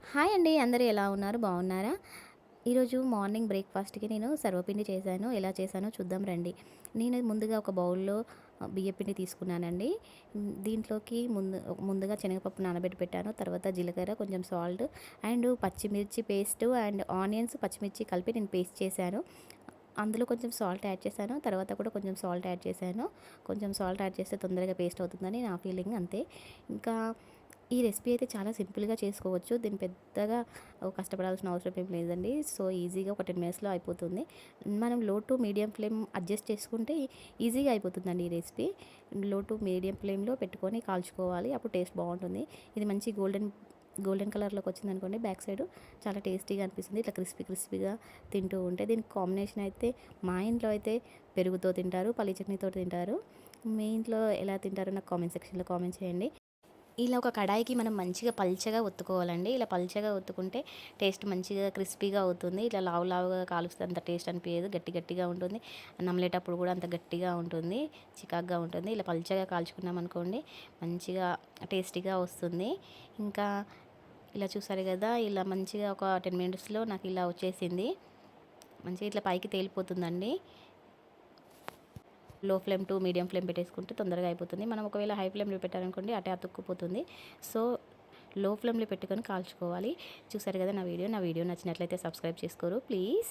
Hi అండి. అందరూ ఎలా ఉన్నారు? బాగున్నారా? ఈరోజు మార్నింగ్ బ్రేక్‌ఫాస్ట్‌కి నేను సర్వపిండి చేశాను. ఎలా చేశానో చూద్దాం రండి. నేను ముందుగా ఒక బౌల్‌లో బియ్యపిండి తీసుకున్నానండి. దీంట్లోకి ముందుగా శనగపప్పు నానబెట్టి పెట్టాను. తర్వాత జీలకర్ర, కొంచెం సాల్ట్ అండ్ పచ్చిమిర్చి పేస్టు అండ్ ఆనియన్స్, పచ్చిమిర్చి కలిపి నేను పేస్ట్ చేశాను. అందులో కొంచెం సాల్ట్ యాడ్ చేశాను. తర్వాత కూడా కొంచెం సాల్ట్ యాడ్ చేశాను. కొంచెం సాల్ట్ యాడ్ చేస్తే తొందరగా పేస్ట్ అవుతుందని నా ఫీలింగ్ అంతే. ఇంకా ఈ రెసిపీ అయితే చాలా సింపుల్‌గా చేసుకోవచ్చు. దీన్ని పెద్దగా కష్టపడాల్సిన అవసరం ఏం లేదండి. సో, ఈజీగా ఒక 10 మినిట్స్‌లో అయిపోతుంది. మనం లో టు మీడియం ఫ్లేమ్ అడ్జస్ట్ చేసుకుంటే ఈజీగా అయిపోతుందండి ఈ రెసిపీ. లో టు మీడియం ఫ్లేమ్‌లో పెట్టుకొని కాల్చుకోవాలి. అప్పుడు టేస్ట్ బావుంటుంది. ఇది మంచి గోల్డెన్ కలర్‌లోకి వచ్చిందనుకోండి బ్యాక్ సైడ్ చాలా టేస్టీగా అనిపిస్తుంది. ఇట్లా క్రిస్పీగా తింటూ ఉంటే దీనికి కాంబినేషన్ అయితే మా ఇంట్లో అయితే పెరుగుతో తింటారు, పల్లి చట్నీతో తింటారు. మీ ఇంట్లో ఎలా తింటారో నాకు కామెంట్ సెక్షన్‌లో కామెంట్ చేయండి. ఇలా ఒక కడాయికి మనం మంచిగా పల్చగా ఒత్తుకోవాలండి. ఇలా పల్చగా ఒత్తుకుంటే టేస్ట్ మంచిగా క్రిస్పీగా అవుతుంది. ఇట్లా లావుగా కాలుస్తే అంత టేస్ట్ అనిపియదు. గట్టిగా ఉంటుంది. నమిలేటప్పుడు కూడా అంత గట్టిగా ఉంటుంది. చికాకుగా ఉంటుంది. ఇలా పల్చగా కాల్చుకున్నామనుకోండి మంచిగా టేస్టీగా వస్తుంది. ఇంకా ఇలా చూసారు కదా! ఇలా మంచిగా ఒక 10 మినిట్స్‌లో నాకు ఇలా వచ్చేసింది. మంచిగా ఇట్లా పైకి తేలిపోతుందండి. లో ఫ్లేమ్ టు మీడియం ఫ్లేమ్ పెట్టేసుకుంటే తొందరగా అయిపోతుంది. మనం ఒకవేళ హై ఫ్లేమ్‌లో పెట్టారనుకోండి అటే అతుక్కుపోతుంది. సో, లో ఫ్లేమ్‌లో పెట్టుకొని కాల్చుకోవాలి. చూసారు కదా నా వీడియో నచ్చినట్లయితే సబ్స్క్రైబ్ చేసుకోరు ప్లీజ్.